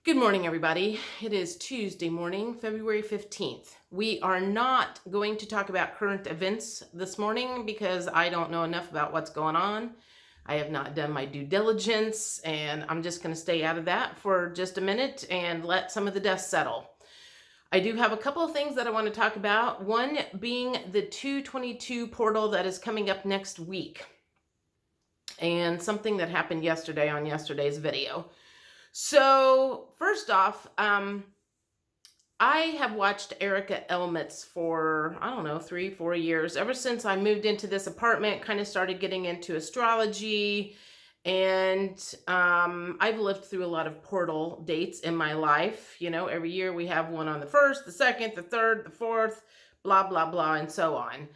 Good morning, everybody. It is Tuesday morning, February 15th. We are not going to talk about current events this morning because I don't know enough about what's going on. I have not done my due diligence, and I'm just going to stay out of that for just a minute and let some of the dust settle. I do have a couple of things that I want to talk about. One being the 222 portal that is coming up next week, and something that happened yesterday on yesterday's video. So first off, I have watched Erica Elmitz for, I don't know, 3-4 years. Ever since I moved into this apartment, kind of started getting into astrology. And I've lived through a lot of portal dates in my life. You know, every year we have one on the 1st, the 2nd, the 3rd, the 4th, blah, blah, blah, and so on.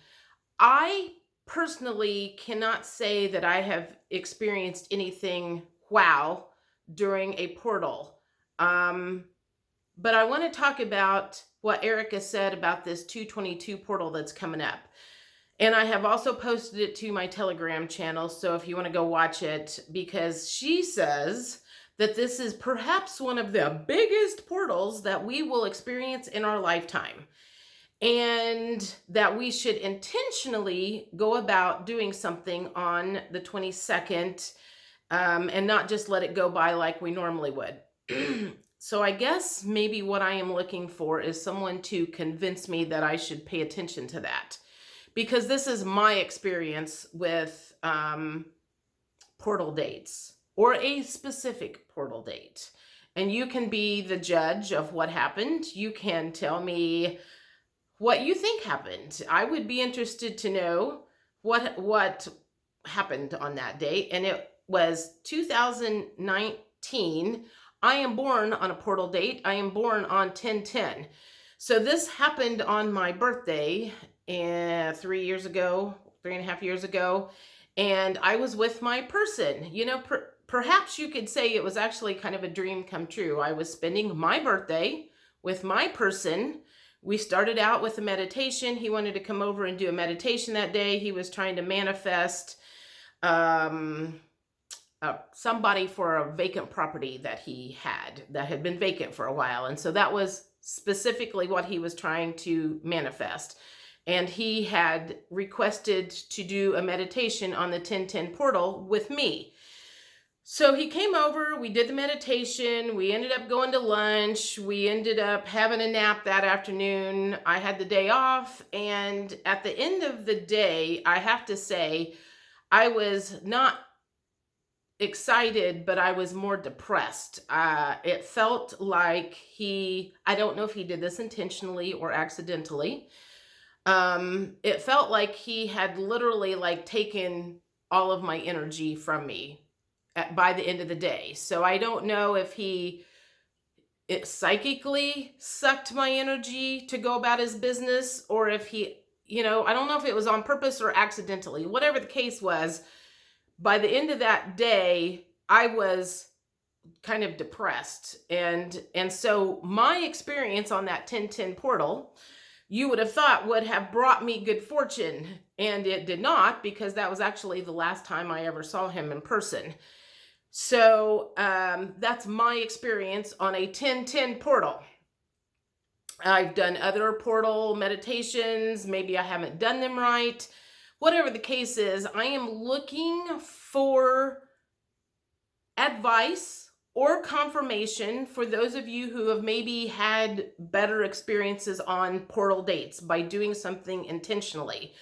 I personally cannot say that I have experienced anything wow during a portal. But I want to talk about what Erica said about this 222 portal that's coming up. And I have also posted it to my Telegram channel, so if you want to go watch it, because she says that this is perhaps one of the biggest portals that we will experience in our lifetime. And that we should intentionally go about doing something on the 22nd and not just let it go by like we normally would. So I guess maybe what I am looking for is someone to convince me that I should pay attention to that. Because this is my experience with portal dates or a specific portal date. And you can be the judge of what happened. You can tell me what you think happened. I would be interested to know what happened on that date. And it was 2019. I am born on a portal date. I am born on 10/10. So this happened on my birthday 3 years ago, 3.5 years ago. And I was with my person. You know, perhaps you could say it was actually kind of a dream come true. I was spending my birthday with my person. We started out with a meditation. He wanted to come over and do a meditation that day. He was trying to manifest somebody for a vacant property that he had that had been vacant for a while. And so that was specifically what he was trying to manifest. And he had requested to do a meditation on the 10/10 portal with me. So he came over, we did the meditation, we ended up going to lunch, we ended up having a nap that afternoon. I had the day off, and at the end of the day, I have to say, I was not excited, but I was more depressed. It felt like I don't know if he did this intentionally or accidentally. It felt like he had literally taken all of my energy from me by the end of the day. So I don't know if it psychically sucked my energy to go about his business, or if I don't know if it was on purpose or accidentally. Whatever the case was, by the end of that day, I was kind of depressed. And so my experience on that 10/10 portal, you would have thought would have brought me good fortune. And it did not, because that was actually the last time I ever saw him in person. So that's my experience on a 10/10 portal. I've done other portal meditations. Maybe I haven't done them right. Whatever the case is, I am looking for advice or confirmation for those of you who have maybe had better experiences on portal dates by doing something intentionally.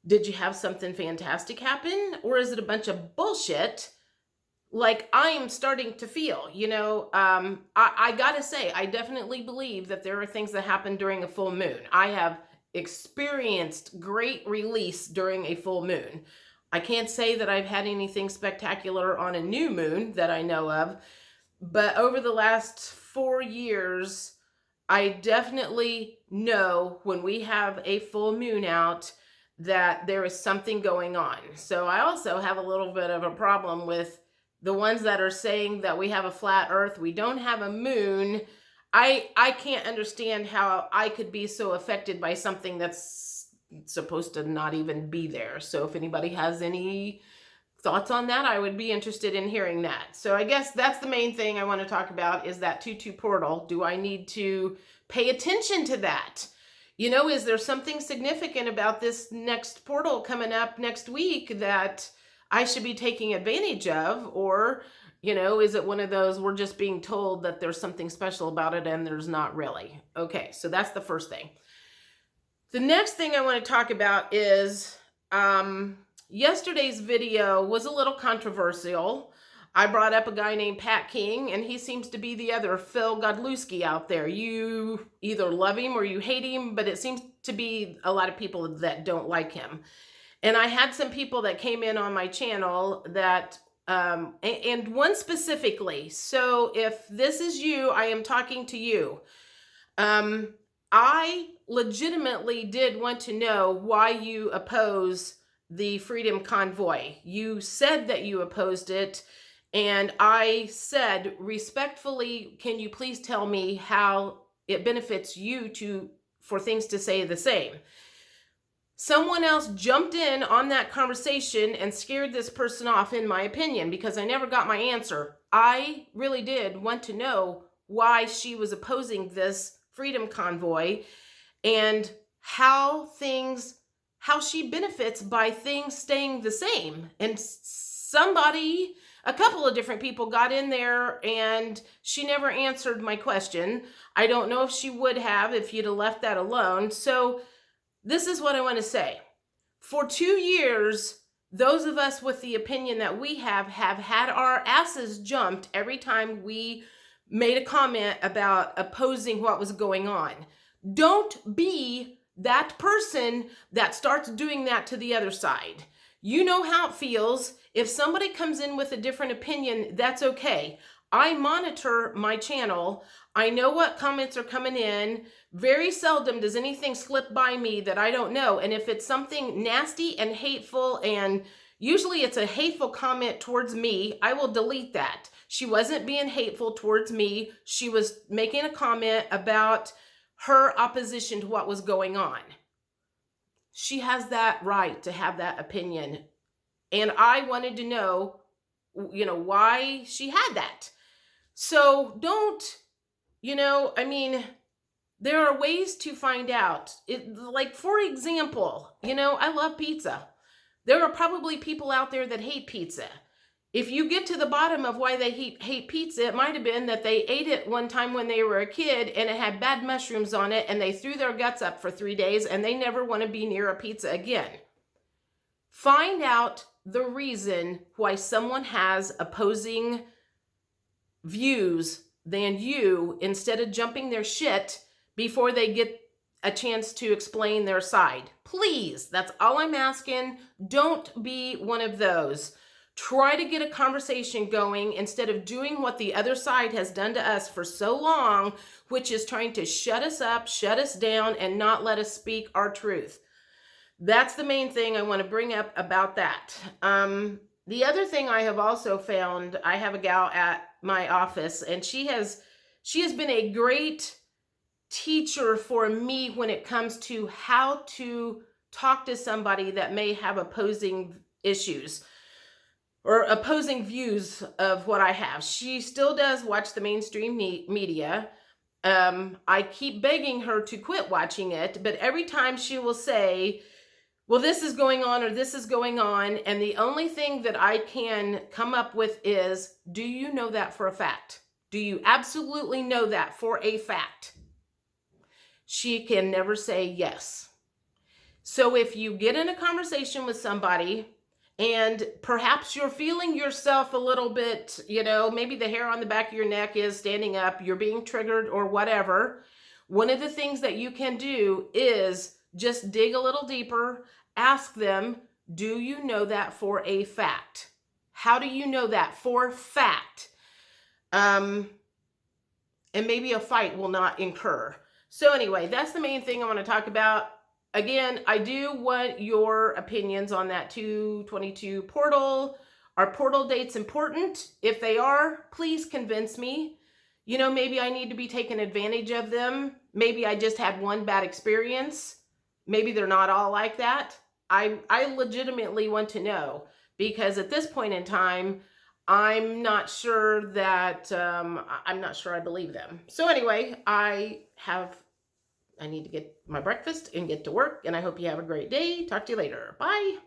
Did you have something fantastic happen, or is it a bunch of bullshit like I am starting to feel? I gotta say, I definitely believe that there are things that happen during a full moon. I have experienced great release during a full moon. I can't say that I've had anything spectacular on a new moon that I know of, but over the last 4 years, I definitely know when we have a full moon out that there is something going on. So I also have a little bit of a problem with the ones that are saying that we have a flat earth, we don't have a moon. I can't understand how I could be so affected by something that's supposed to not even be there. So if anybody has any thoughts on that? I would be interested in hearing that. So I guess that's the main thing I want to talk about, is that 2-2 portal. Do I need to pay attention to that? Is there something significant about this next portal coming up next week that I should be taking advantage of? Or, is it one of those we're just being told that there's something special about it and there's not really? Okay, so that's the first thing. The next thing I want to talk about is yesterday's video was a little controversial. I brought up a guy named Pat King, and he seems to be the other Phil Godlewski out there. You either love him or you hate him, but it seems to be a lot of people that don't like him. And I had some people that came in on my channel that, and one specifically. So if this is you, I am talking to you. I legitimately did want to know why you oppose the Freedom Convoy. You said that you opposed it, and I said respectfully, can you please tell me how it benefits you for things to say the same? Someone else jumped in on that conversation and scared this person off, in my opinion, because I never got my answer. I really did want to know why she was opposing this Freedom Convoy and how she benefits by things staying the same. And a couple of different people got in there, and she never answered my question. I don't know if she would have if you'd have left that alone. So this is what I want to say. For 2 years, those of us with the opinion that we have had our asses jumped every time we made a comment about opposing what was going on. Don't be that person that starts doing that to the other side. You know how it feels. If somebody comes in with a different opinion, that's okay. I monitor my channel. I know what comments are coming in. Very seldom does anything slip by me that I don't know. And if it's something nasty and hateful, and usually it's a hateful comment towards me, I will delete that. She wasn't being hateful towards me. She was making a comment about her opposition to what was going on. She has that right to have that opinion. And I wanted to know, why she had that. So there are ways to find out. Like, for example, I love pizza. There are probably people out there that hate pizza. If you get to the bottom of why they hate pizza, it might have been that they ate it one time when they were a kid and it had bad mushrooms on it and they threw their guts up for 3 days and they never want to be near a pizza again. Find out the reason why someone has opposing views than you, instead of jumping their shit before they get a chance to explain their side. Please, that's all I'm asking. Don't be one of those. Try to get a conversation going instead of doing what the other side has done to us for so long, which is trying to shut us up, shut us down, and not let us speak our truth. That's the main thing I want to bring up about that. The other thing I have also found, I have a gal at my office, and she has been a great teacher for me when it comes to how to talk to somebody that may have opposing issues or opposing views of what I have. She still does watch the mainstream media. I keep begging her to quit watching it, but every time she will say, well, this is going on or this is going on, and the only thing that I can come up with is, do you know that for a fact? Do you absolutely know that for a fact? She can never say yes. So if you get in a conversation with somebody and perhaps you're feeling yourself a little bit, maybe the hair on the back of your neck is standing up, you're being triggered or whatever, one of the things that you can do is just dig a little deeper, ask them, do you know that for a fact? How do you know that for fact? And maybe a fight will not incur. So anyway, that's the main thing I want to talk about. Again, I do want your opinions on that 222 portal. Are portal dates important? If they are, please convince me. Maybe I need to be taking advantage of them. Maybe I just had one bad experience. Maybe they're not all like that. I legitimately want to know, because at this point in time, I'm not sure that, I'm not sure I believe them. So anyway, I need to get my breakfast and get to work, and I hope you have a great day. Talk to you later. Bye.